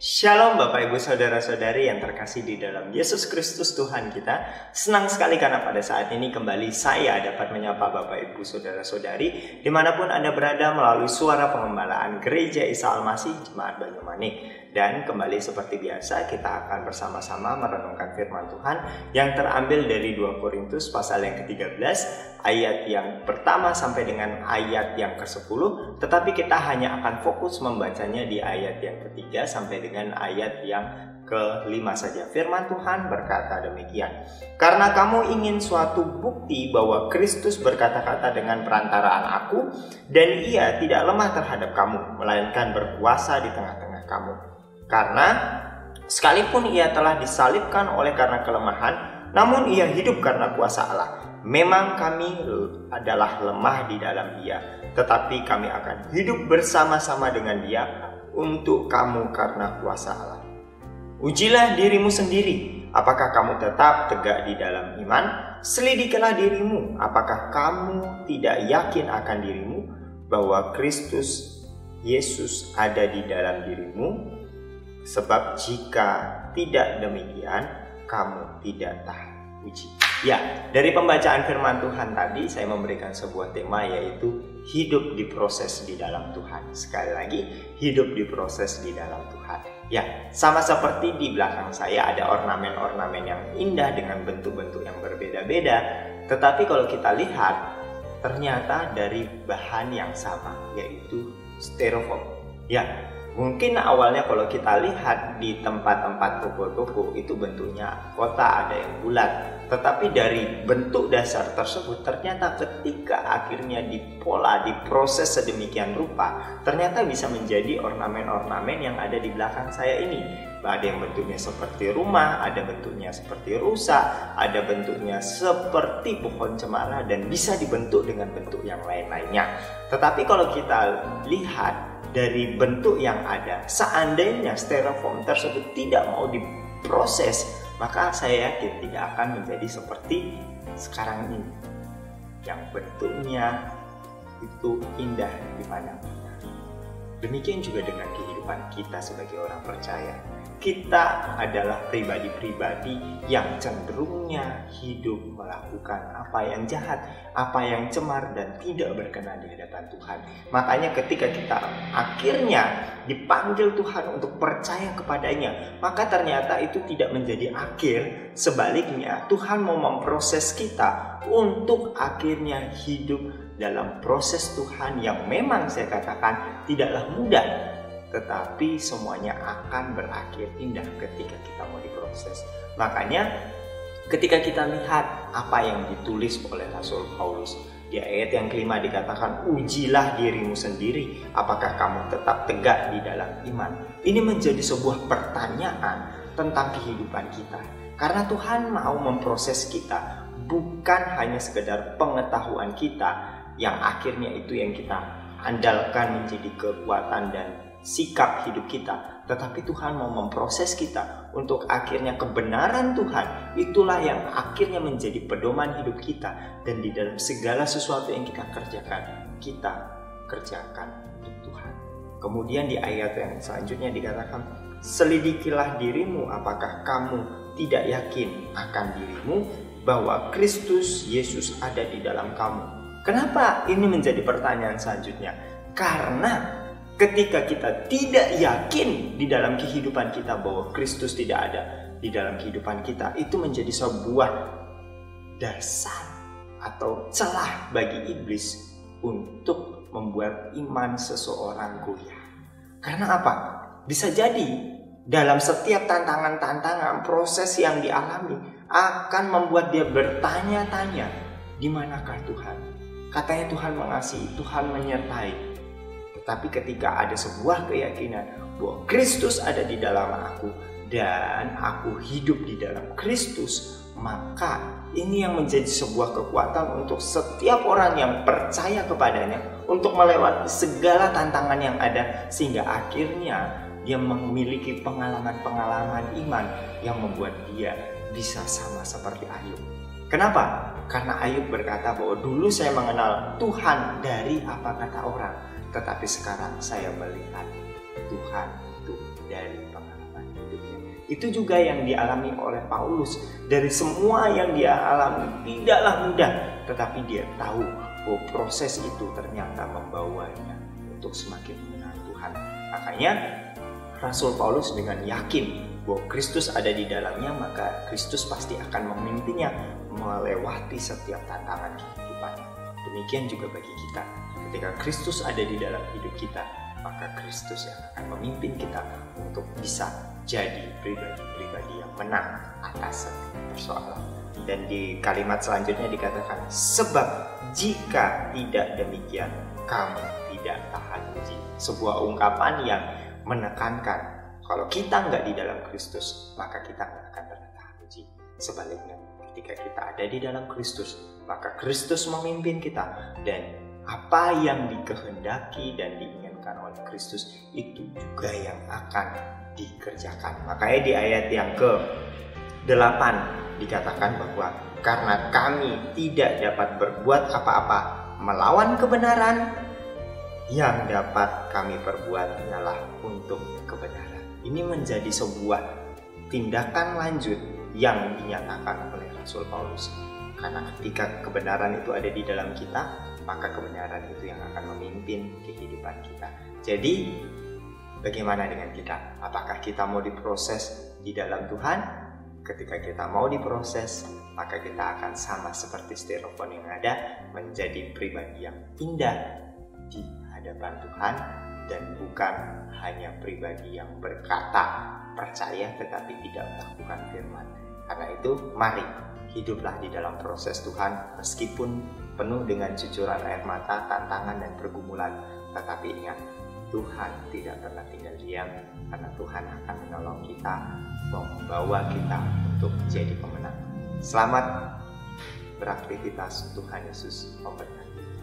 Shalom Bapak Ibu Saudara-saudari yang terkasih di dalam Yesus Kristus Tuhan kita. Senang sekali karena pada saat ini kembali saya dapat menyapa Bapak Ibu Saudara-saudari dimanapun Anda berada melalui suara pengembalaan Gereja Isa Almasih Jemaat Banyumanik. Dan kembali seperti biasa kita akan bersama-sama merenungkan firman Tuhan yang terambil dari 2 Korintus pasal yang ke-13 ayat yang pertama sampai dengan ayat yang ke-10. Tetapi kita hanya akan fokus membacanya di ayat yang ketiga sampai dengan ayat yang ke-5 saja. Firman Tuhan berkata demikian. Karena kamu ingin suatu bukti bahwa Kristus berkata-kata dengan perantaraan aku, dan ia tidak lemah terhadap kamu, melainkan berkuasa di tengah-tengah kamu. Karena sekalipun ia telah disalibkan oleh karena kelemahan, namun ia hidup karena kuasa Allah. Memang kami adalah lemah di dalam dia, tetapi kami akan hidup bersama-sama dengan dia untuk kamu karena kuasa Allah. Ujilah dirimu sendiri, apakah kamu tetap tegak di dalam iman? Selidikilah dirimu, apakah kamu tidak yakin akan dirimu bahwa Kristus Yesus ada di dalam dirimu? Sebab jika tidak demikian, kamu tidak tahan uji. Ya, dari pembacaan firman Tuhan tadi saya memberikan sebuah tema, yaitu hidup diproses di dalam Tuhan. Sekali lagi, hidup diproses di dalam Tuhan. Ya, sama seperti di belakang saya ada ornamen-ornamen yang indah dengan bentuk-bentuk yang berbeda-beda. Tetapi kalau kita lihat, ternyata dari bahan yang sama, yaitu styrofoam. Ya, mungkin awalnya kalau kita lihat di tempat-tempat toko-toko itu bentuknya kotak, ada yang bulat. Tetapi dari bentuk dasar tersebut ternyata ketika akhirnya dipola, diproses sedemikian rupa, ternyata bisa menjadi ornamen-ornamen yang ada di belakang saya ini. Ada yang bentuknya seperti rumah, ada bentuknya seperti rusa, ada bentuknya seperti pohon cemara, dan bisa dibentuk dengan bentuk yang lain-lainnya. Tetapi kalau kita lihat dari bentuk yang ada, seandainya styrofoam tersebut tidak mau diproses, maka saya yakin tidak akan menjadi seperti sekarang ini, yang bentuknya itu indah dipandang. Demikian juga dengan kehidupan kita sebagai orang percaya. Kita adalah pribadi-pribadi yang cenderungnya hidup melakukan apa yang jahat, apa yang cemar, dan tidak berkenan di hadapan Tuhan. Makanya ketika kita akhirnya dipanggil Tuhan untuk percaya kepadanya, maka ternyata itu tidak menjadi akhir. Sebaliknya, Tuhan mau memproses kita untuk akhirnya hidup dalam proses Tuhan yang memang saya katakan tidaklah mudah, tetapi semuanya akan berakhir indah ketika kita mau diproses. Makanya ketika kita lihat apa yang ditulis oleh Rasul Paulus di ayat yang ke-5 dikatakan, ujilah dirimu sendiri, apakah kamu tetap tegak di dalam iman. Ini menjadi sebuah pertanyaan tentang kehidupan kita, karena Tuhan mau memproses kita, bukan hanya sekedar pengetahuan kita yang akhirnya itu yang kita andalkan menjadi kekuatan dan sikap hidup kita, tetapi Tuhan mau memproses kita untuk akhirnya kebenaran Tuhan itulah yang akhirnya menjadi pedoman hidup kita, dan di dalam segala sesuatu yang kita kerjakan untuk Tuhan. Kemudian di ayat yang selanjutnya dikatakan, selidikilah dirimu, apakah kamu tidak yakin akan dirimu bahwa Kristus Yesus ada di dalam kamu. Kenapa ini menjadi pertanyaan selanjutnya? Karena ketika kita tidak yakin di dalam kehidupan kita bahwa Kristus tidak ada di dalam kehidupan kita, itu menjadi sebuah dasar atau celah bagi iblis untuk membuat iman seseorang goyah. Karena apa? Bisa jadi dalam setiap tantangan-tantangan, proses yang dialami akan membuat dia bertanya-tanya, di manakah Tuhan? Katanya Tuhan mengasihi, Tuhan menyertai. Tetapi ketika ada sebuah keyakinan bahwa Kristus ada di dalam aku dan aku hidup di dalam Kristus, maka ini yang menjadi sebuah kekuatan untuk setiap orang yang percaya kepadanya untuk melewati segala tantangan yang ada, sehingga akhirnya dia memiliki pengalaman-pengalaman iman yang membuat dia bisa sama seperti Ayub. Kenapa? Karena Ayub berkata bahwa dulu saya mengenal Tuhan dari apa kata orang, tetapi sekarang saya melihat Tuhan itu dari pengalaman hidupnya. Itu juga yang dialami oleh Paulus. Dari semua yang dia alami tidaklah mudah, tetapi dia tahu bahwa proses itu ternyata membawanya untuk semakin mengenal Tuhan. Makanya Rasul Paulus dengan yakin bahwa Kristus ada di dalamnya, maka Kristus pasti akan memimpinnya melewati setiap tantangan kehidupannya. Demikian juga bagi kita. Ketika Kristus ada di dalam hidup kita, maka Kristus yang akan memimpin kita untuk bisa jadi pribadi-pribadi yang menang atas setiap persoalan. Dan di kalimat selanjutnya dikatakan, sebab jika tidak demikian, kamu tidak tahan uji. Sebuah ungkapan yang menekankan kalau kita nggak di dalam Kristus, maka kita nggak akan pernah tahan uji. Sebaliknya, ketika kita ada di dalam Kristus, maka Kristus memimpin kita, dan apa yang dikehendaki dan diinginkan oleh Kristus itu juga yang akan dikerjakan. Makanya di ayat yang ke-8 dikatakan bahwa karena kami tidak dapat berbuat apa-apa melawan kebenaran, yang dapat kami perbuat adalah untuk kebenaran. Ini menjadi sebuah tindakan lanjut yang dinyatakan oleh Rasul Paulus. Karena ketika kebenaran itu ada di dalam kita, maka kebenaran itu yang akan memimpin kehidupan kita. Jadi, bagaimana dengan kita? Apakah kita mau diproses di dalam Tuhan? Ketika kita mau diproses, maka kita akan sama seperti styrofoam yang ada, menjadi pribadi yang indah di hadapan Tuhan, dan bukan hanya pribadi yang berkata percaya tetapi tidak melakukan firman. Karena itu, mari hiduplah di dalam proses Tuhan meskipun penuh dengan cucuran air mata, tantangan dan pergumulan. Tetapi ingat, Tuhan tidak pernah tinggal diam, karena Tuhan akan menolong kita, membawa kita untuk menjadi pemenang. Selamat beraktivitas, Tuhan Yesus memberkati.